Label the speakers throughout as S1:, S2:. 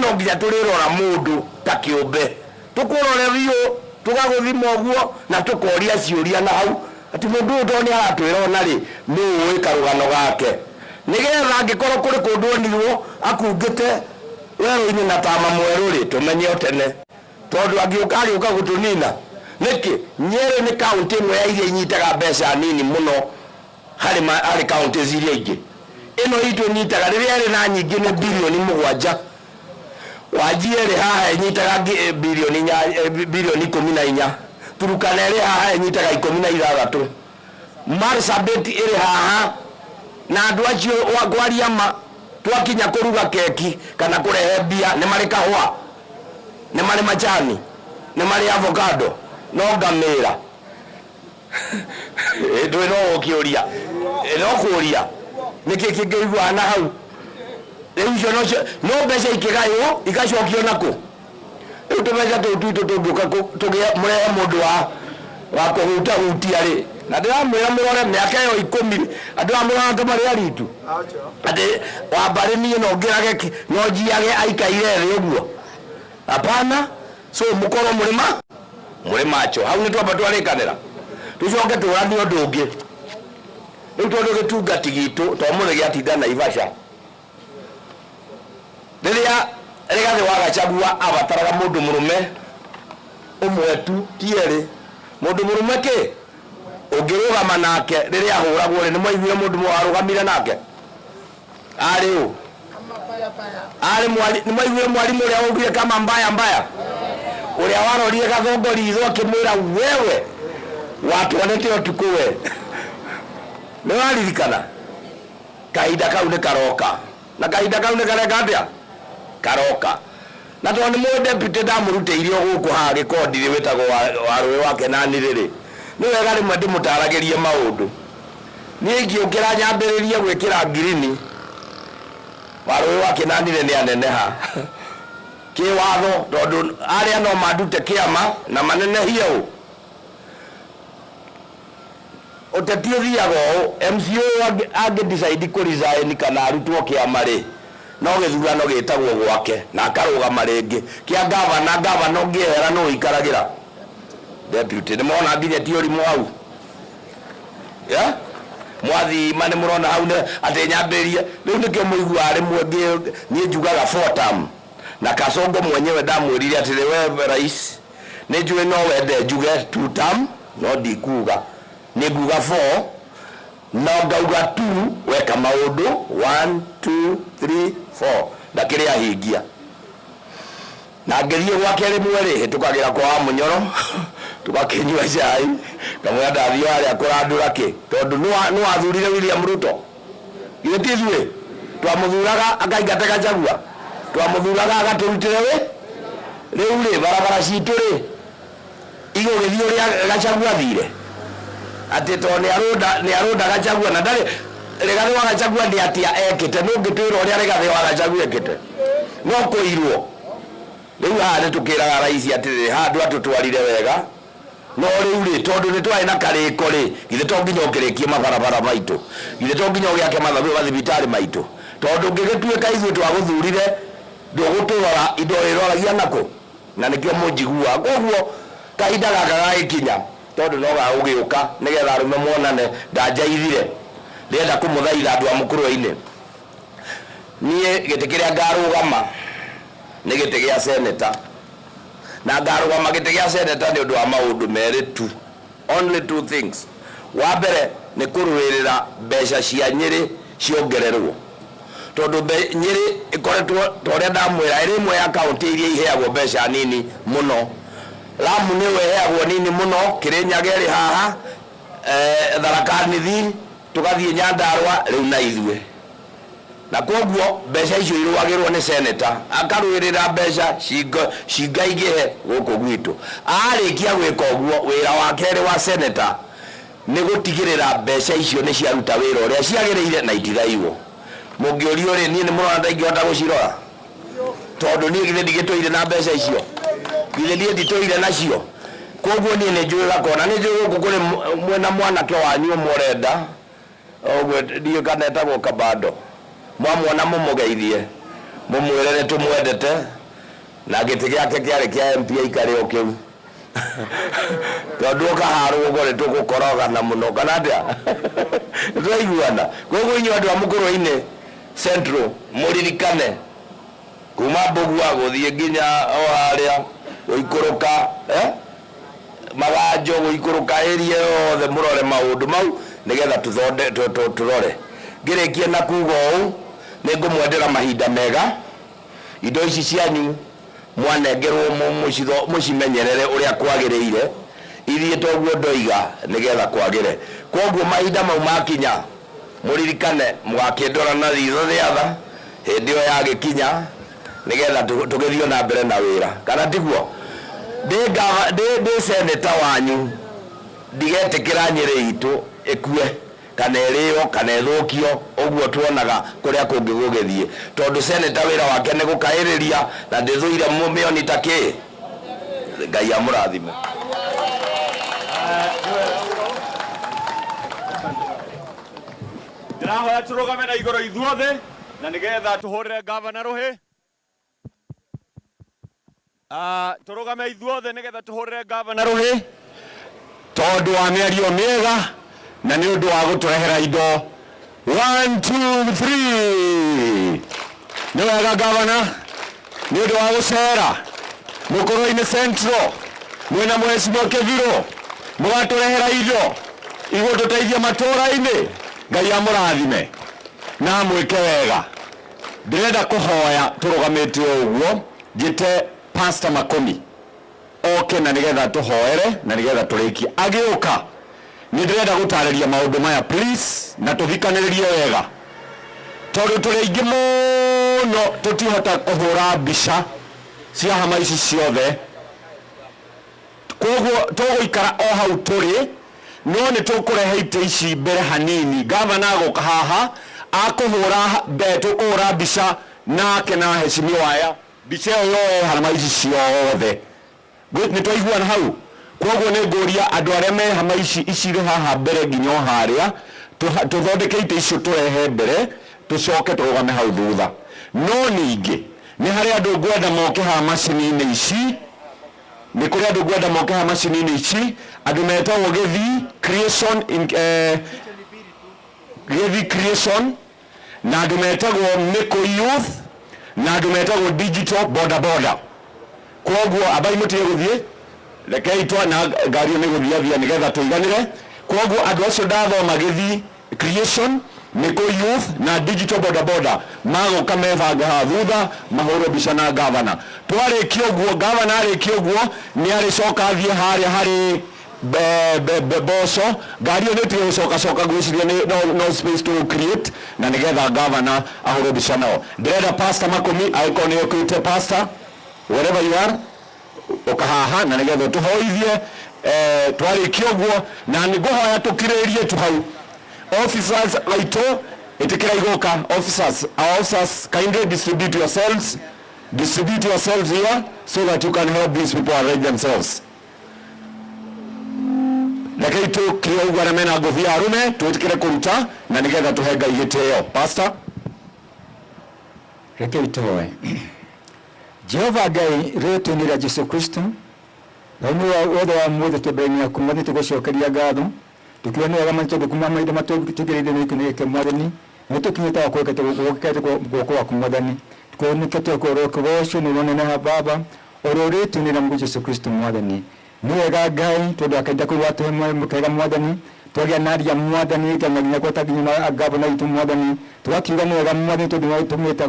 S1: no nginya turirora mundu ta kiumbe tukurore biu tugaguthima uguo na tukoria ciuria na hau ati mundu ndoni aratwira ona ri ni uwi karugano gake nigetha angikorwo kuri kundu onirwo akungite wero-ini na tama mweru ri tumenye tene tondu angiuka gutunina niki Nyeri ni kaunti imwe ya iria inyitaga mbeca nini muno hari kaunti ziria ingi ino itu nyitaga riria ri na nyingi ni bilioni 7 Wajir haha inyitaga bilioni 14 Turukana iri haha inyitaga 16 Marsabit iri haha na andu acio gwaria ma twakinya kuruga keki kana kurehe bia ni mari kahua ni mari majani ni mari avocado no ngamira ndo no okiuria no kuria niki kingigwa na hau riu no mbeca ikigayo igacokio nako riu tumeja tutu tungiuka tugie murehe mundu wa kuhuta hutia ri na ndiramwira murore miaka yo 10 andu amurora ngamari aritu ati wambari nie no ngirage no njiage aikaire ri uguo apana so mukoro muri macho hau ni twamba twarikanira tucoke turani undu ungi riu tondu gitungati gitu to mure giatinda na Ivasha riria Rigathi wa Gachagua abataraga mundu murume umwe tu tiere mundu murume ki ungirugama nake riria ahuragwo ni mwaiguire mundu mwarugamire nake ari u ari ni mwaiguire mwalimu uria ugire kama mbaya uria warorire gathongori itho akimwira wewe watuonete utukuwe ni waririkana kahinda kau ni karoka na kahinda kau ni kareka atia karoka na tondu mu deputy ndamuruteirio guku ha gikondi ri witagwo warui wake nani riri ni wega rimwe ndimutaragirie maundu ni ngiukira nyambiririe gwikira ngirini warui wake nani ni aneneha kiwatho tondu aria no mandute kiama na manenehie u uteti thiago MCO ange decide ku resign kana arutwo kiama ri no githurano gitagwo gwake na akarugama ringi kia gavana ngiehera no ikaragira deputy ni mona nginya ti uri mwau ya mwathi mane murona hau ne ati nyambirie riu nikio muigua ari mwengi ni njugaga 4 term na Kasongo mwenyewe ndamwirire ati we rais ni njui no wende njuge 2 term no ndikuga ni nguga 4 no ngauga 2 weka maundu 1 2 3 4 ndakiria hingia na ngerie gwake rimwe ri tukagira kwa Munyoro tukakinywa cai kamwe ndathio aria kurandura ki tondu no athurire William Ruto gitithwe twamuthuraga akaingata Gachagua twamuthuraga agaturutire we riu ri barabara citu ri igo githio ria Gachagua thire ati to ni aronda Gachagua na ndari Rigathi wa Gachagua ndi atia ekite no ngitwira uria Rigathi wa Gachagua ekite no kuirwo riu hande tukiraga rais ati handu atutwarire wega no riu ri tondu ni twai na kariko ri githe to nginya ukirikie mabarabara maitu githe to nginya ugiake mathibitari maitu tondu ngigituika ithu twaguthurire nduguturora indo iroragia nako na nikio munjigua koguo kahinda gaka gagikinya tondu no gaugiuka nigetha arume muonane ndanjaithire ndenda kumuthaitha andu a mukuru-ini nie giti kiria ngarugama ni giti gia senator na ngarugama giti gia senator ni undu wa maundu meri tu only 2 things wa mbere ni kuruirira mbeca cia Nyeri ciongererwo tondu Nyeri ikoretwo toria ndamwira iri imwe ya kaunti iria iheagwo mbeca nini muno Lamu ni weheagwo nini muno Kirinyaga iri haha Tharaka Nithi tugathie Nyandarua riu na ithue na koguo mbeca icio irwagirwo ni senator akaruirira mbeca cingaigihe guku gwitu arikia gwika uguo wira wake ri wa senator ni gutigirira mbeca icio ni ciaruta wira uria ciagiriire na itigairwo mungiurio ri ni murona ndaingihota gucirora tondu ni githe ndigitwire na mbeca icio githe ni nditwire nacio koguo ni njui gakona ni njui guku kuri mwena mwanake wanyu murenda ogwe ndio kana etagwo Kabando mwamwona mumugeithie mumwirere tumwendete na gĩtĩ gĩake kĩarĩ kĩa MP aikare o kĩu tondũ kaharwo gore tũgũkorogana mũno kana atĩa tũiguana. Koguo inyuĩ andũ a Mũkũrũ-inĩ Central mũririkane kuma Mbũgua gũthiĩ nginya o harĩa gũikũrũka Maganjo gũikũrũka area yothe mũrore maũndũ mau nĩgetha tũrore. Ngĩrĩkia na kuga ũũ nĩngũmwendera mahinda mega, indo ici cianyu mwanengerwo mũcimenyerere ũrĩa kwagĩrĩire, ithiĩ toguo ndoiga nĩgetha kwagĩre. Koguo mahinda mau makinya mũririkane mũgakĩndora na ritho rĩatha hĩndĩ ĩyo yagĩkinya nĩgetha tũgĩthiĩ na mbere na wĩra, kana tiguo? Ndĩ seneta wanyu ndigetĩkĩra Nyĩrĩ itũ ĩkue kana ĩrĩo kana ĩthũkio ũguo tuonaga kũrĩa kũngĩ gũgĩthiĩ, tondũ seneta wĩra wake nĩ gũkaĩrĩria na ndĩthũire mũmĩoni ta kĩ. Ngai amũrathime.
S2: Ndĩrahoya tũrũgame na igũrũ ithuothe na nĩgetha tũhũrĩre gavana rũhĩ. Tũrũgame ithuothe nĩgetha tũhũrĩre gavana rũhĩ tondũ wa mĩario mĩega na nĩ ũndũ wa gũtũrehera indo. 1 2 3. Nĩ wega gavana, nĩ ũndũ wa gũcera Mũkũrũ-inĩ Central mwĩna Mheshimiwa Kĩbirũ mũgatũrehera indo igũtũteithia matũũra-inĩ. Ngai amũrathime na mwĩke wega. Ndĩrenda kũhoya tũrũgamĩte ũguo njĩte Pastor Makomi oke na nĩgetha tũhoere na nĩgetha tũrĩkie. Agĩũka nĩ ndĩrenda gũtarĩria maũndũ maya please, na tũthikanĩrĩrie wega tondũ tũrĩ aingĩ mũno tũtihota kũhũra mbica cia hama ici ciothe. Koguo tũgũikara o hau tũrĩ, no nĩ tũkũrehe itĩ ici mbere hanini. Gavana agoka haha tũkũhũra mbica nake na heshimiwa aya mbica ĩyo yoe hama ici ciothe. Nĩ twaiguana hau? Koguo nĩ ngũria andũ arĩa me hama ici irĩ haha mbere nginya o harĩa tũthondeke itĩ icio tũrehe mbere tũcoke tũrũgame hau thutha. No ningĩ nĩ harĩ andũ ngwenda moke haha macini-inĩ ici, nĩ kũrĩ andũ ngwenda moke haha macini-inĩ ici, andũ metagwo Gĩthii Creation na andũ metagwo Mĩkũ Youth na andũ metagwo Digital Boda Boda. Koguo abai mũtige gũthiĩ rekei twa na ngari nĩ gũthiathia nĩgetha tũiganĩre. Koguo andũ acio ndathoma Gĩthii Creation, Mĩkũ Youth na Digital Boda Boda magoka mebanga haha thutha mahũrwo mbica na gavana. Twarĩkia ũguo, gavana arĩkia ũguo nĩ arĩcoka athiĩ harĩa harĩ boso ngari ĩyo nĩtige gũcoka gwĩciria no space to create na nĩgetha gavana ahũrwo mbica nao. Ndĩrenda Pastor Makomi agĩkorwo nĩ ũkĩte pastor wherever you are ũka haha na nĩgetha tũhoithie. Twarĩkia ũguo na nĩngũhoya tũkirĩrĩrie tu hau. Officers aitũ ĩtĩkĩra igũka. Our officers kindly distribute yourselves here so that you can help these people arrange themselves. Rekei tũkire ũguo arĩa mena ngũbia arũme twĩtĩkĩre kũruta na nĩgetha tũhe Ngai gĩtĩo. Pastor,
S3: rekei tũhoe. Jehova Ngai rĩtwa-inĩ rĩa Jesũ Kristo na ũmwe wothe wa mũthĩ tũmbere-inĩ yaku Mwathani tũgũcokeria ngatho tũkiuga nĩ wega tondũ kuma mahinda matũgereire nĩ gĩkeno gĩkĩ Mwathani nĩ tũkinyĩte guoko gwaku Mwathani tũkũnĩkĩte ũhoro ũcio nĩ ũroneneha Baba oro rĩtwa-inĩ rĩa Jesũ Kristo Mwathani. Nĩ wega Ngai tondũ akaenda kũu watũhe mũkega Mwathani twagĩa na aria Mwathani nginya gũtakinya gavana witũ Mwathani tũgakiuga nĩ wega Mwathani tondũ tũmĩte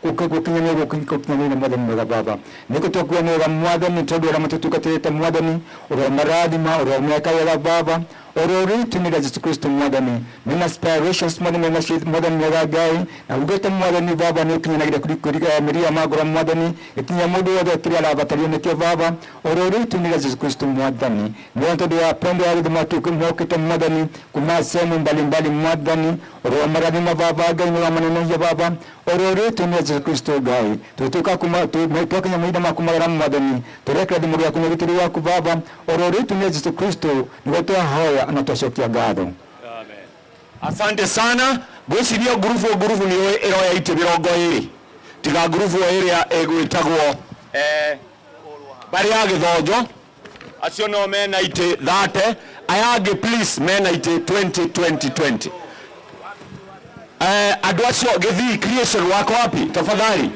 S3: gũkinyania gũkinyania Mwathani mwega Baba. Nĩkũ tũkuga nĩ wega Mwathani tondũ ũrĩa matũtungatĩrĩte Mwathani ũrĩa marathima ũrĩa ũmeka wega Baba oro rĩtwa-inĩ rĩa Jesũ Kristo Mwathani. Nĩ aspirations Mwathani na shit Mwathani mwega Ngai na ugĩte Mwathani Baba nĩ ũkinyanagĩra kũrika mĩria magũra Mwathani ikinya mũndũ wothe kĩrĩa arabatario nĩkĩo Baba oro rĩtwa-inĩ rĩa Jesũ Kristo Mwathani. Nĩ tondũ wa pendo ya gĩthima mokĩte Mwathani kuma sehemu mbalimbali Mwathani oro marathima Baba Ngai nĩ wamanenehia Baba oro rĩtwa-inĩ rĩa Jesũ Kristo Ngai tũtuĩka twakinya mahinda ma kumagĩra Mwathani tũrekĩra thimũ gĩaku na gĩtĩri waku Baba oro rĩtwa-inĩ rĩa Jesũ Kristo nĩguo twahoya na twacokia ngatho.
S2: Amen. Asante sana. Gwĩciria ngurubu nĩ ĩroya itĩ 20 tiga ngurubu ĩrĩa ĩgwĩtagwo bari ya Gĩthonjo, acio no mena itĩ 30, aya angĩ please mena itĩ 20. Andũ acio Gĩthii creation wako wapi tafadhali?